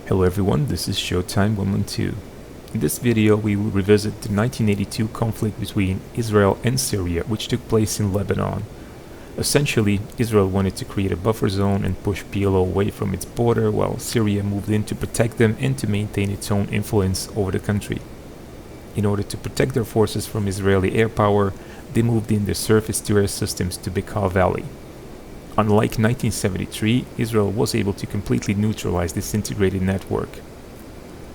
Hello everyone, this is Showtime 112. In this video we will revisit the 1982 conflict between Israel and Syria, which took place in Lebanon. Essentially, Israel wanted to create a buffer zone and push PLO away from its border, while Syria moved in to protect them and to maintain its own influence over the country. In order to protect their forces from Israeli air power, they moved in their surface-to-air systems to Bekaa Valley. Unlike 1973, Israel was able to completely neutralize this integrated network.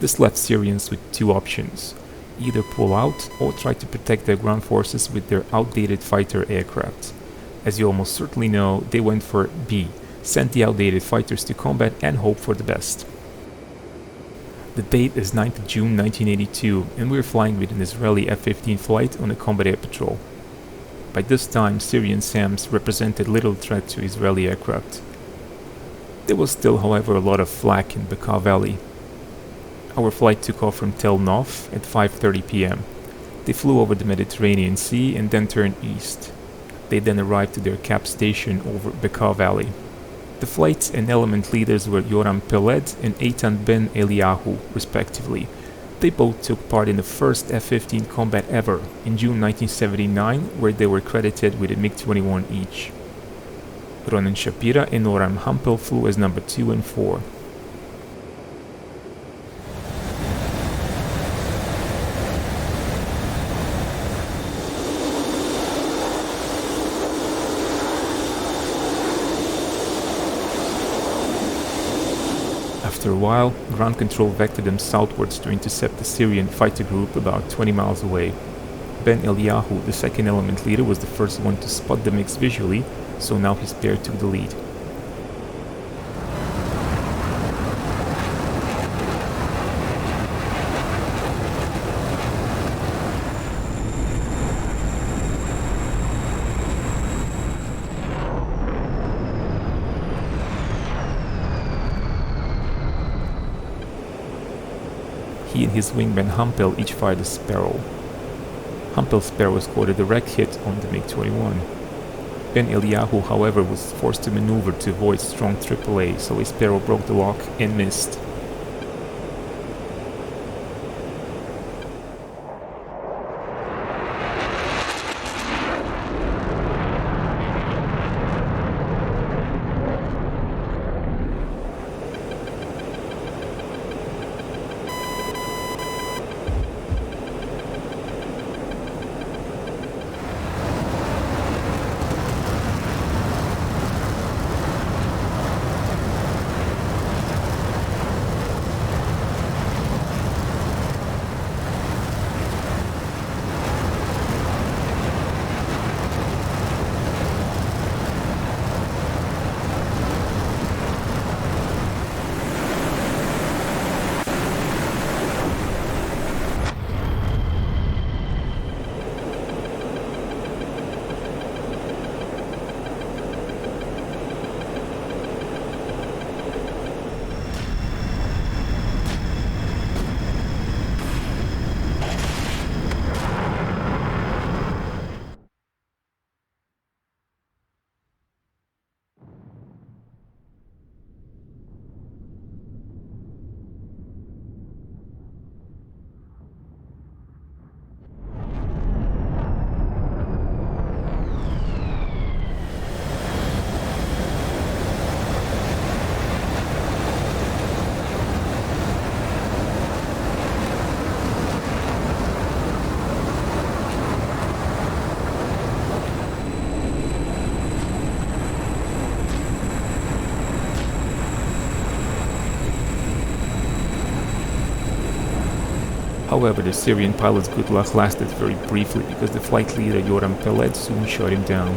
This left Syrians with two options: either pull out or try to protect their ground forces with their outdated fighter aircraft. As you almost certainly know, they went for B, sent the outdated fighters to combat and hope for the best. The date is 9th of June 1982, and we are flying with an Israeli F-15 flight on a combat air patrol. By this time, Syrian SAMs represented little threat to Israeli aircraft. There was still, however, a lot of flak in Bekaa Valley. Our flight took off from Tel Nov at 5:30 p.m. They flew over the Mediterranean Sea and then turned east. They then arrived to their cap station over Bekaa Valley. The flight and element leaders were Yoram Peled and Eitan Ben-Eliyahu, respectively. They both took part in the first F-15 combat ever in June 1979, where they were credited with a MiG-21 each. Ronen Shapira and Yoram flew as number 2 and 4. After a while, ground control vectored them southwards to intercept the Syrian fighter group about 20 miles away. Ben-Eliyahu, the second element leader, was the first one to spot the MiGs visually, so now his pair took the lead. He and his wingman Hampel each fired a Sparrow. Hampel's Sparrow scored a direct hit on the MiG-21. Ben-Eliyahu, however, was forced to maneuver to avoid strong AAA, so his Sparrow broke the lock and missed. However, the Syrian pilot's good luck lasted very briefly because the flight leader Yoram Peled soon shot him down.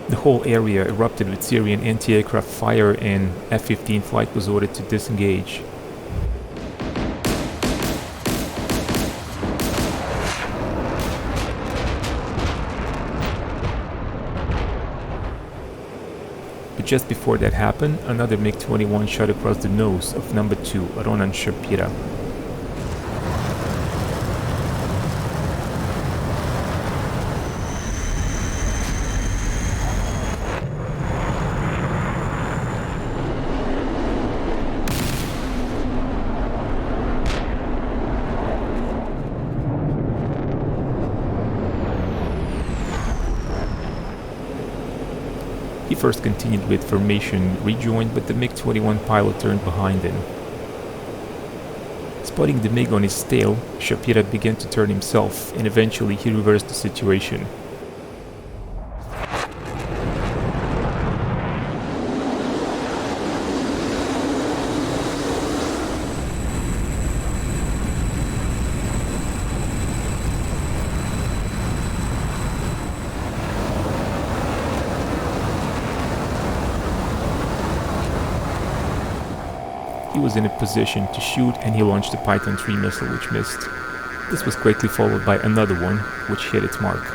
The whole area erupted with Syrian anti-aircraft fire and F-15 flight was ordered to disengage. But just before that happened, another MiG-21 shot across the nose of number 2, Ronen Shapira. He first continued with formation, rejoined, but the MiG-21 pilot turned behind him. Spotting the MiG on his tail, Shapira began to turn himself, and eventually he reversed the situation. He was in a position to shoot and he launched a Eitan 3 missile which missed. This was quickly followed by another one which hit its mark.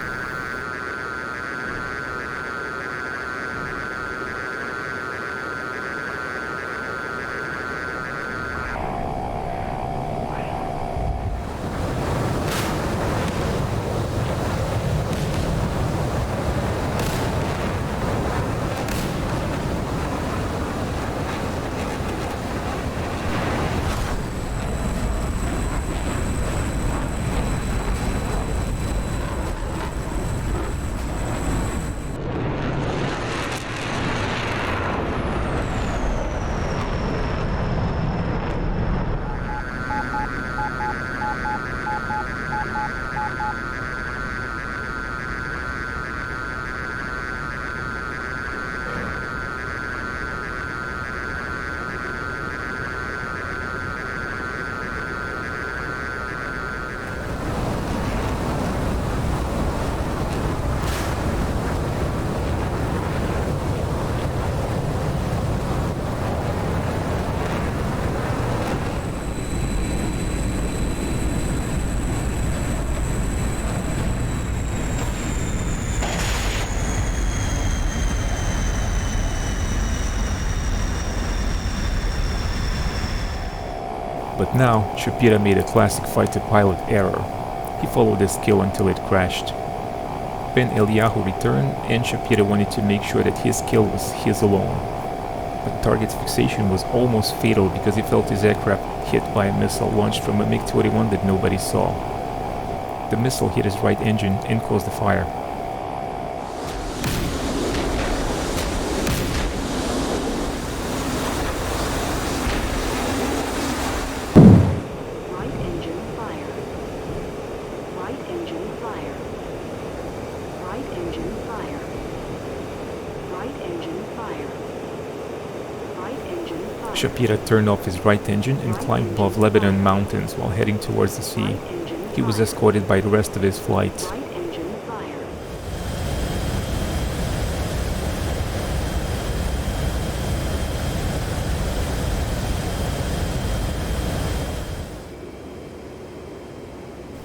But now, Shapira made a classic fighter pilot error. He followed his kill until it crashed. Ben-Eliyahu returned, and Shapira wanted to make sure that his kill was his alone. But target fixation was almost fatal because he felt his aircraft hit by a missile launched from a MiG-21 that nobody saw. The missile hit his right engine and caused the fire. Shapira turned off his right engine and climbed above Lebanon mountains while heading towards the sea. He was escorted by the rest of his flight.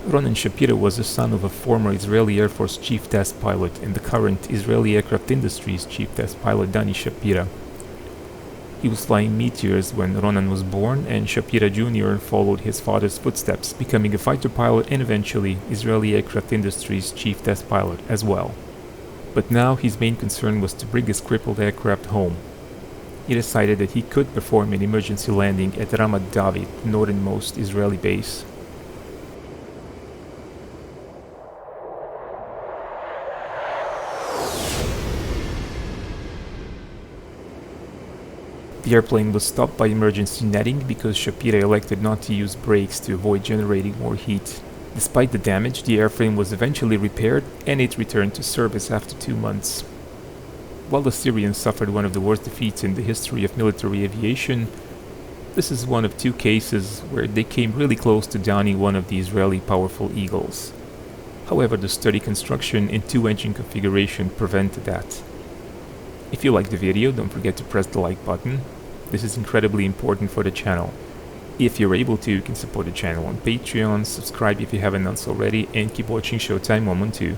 Ronen Shapira was the son of a former Israeli Air Force chief test pilot and the current Israeli Aircraft Industries chief test pilot Dani Shapira. He was flying Meteors when Ronen was born, and Shapira Jr. followed his father's footsteps, becoming a fighter pilot and eventually Israeli Aircraft Industries chief test pilot as well. But now his main concern was to bring his crippled aircraft home. He decided that he could perform an emergency landing at Ramat David, the northernmost Israeli base. The airplane was stopped by emergency netting because Shapira elected not to use brakes to avoid generating more heat. Despite the damage, the airframe was eventually repaired and it returned to service after 2 months. While the Syrians suffered one of the worst defeats in the history of military aviation, this is one of 2 cases where they came really close to downing one of the Israeli powerful Eagles. However, the sturdy construction and 2-engine configuration prevented that. If you liked the video, don't forget to press the like button. This is incredibly important for the channel. If you're able to, you can support the channel on Patreon, subscribe if you haven't done so already, and keep watching Showtime 112.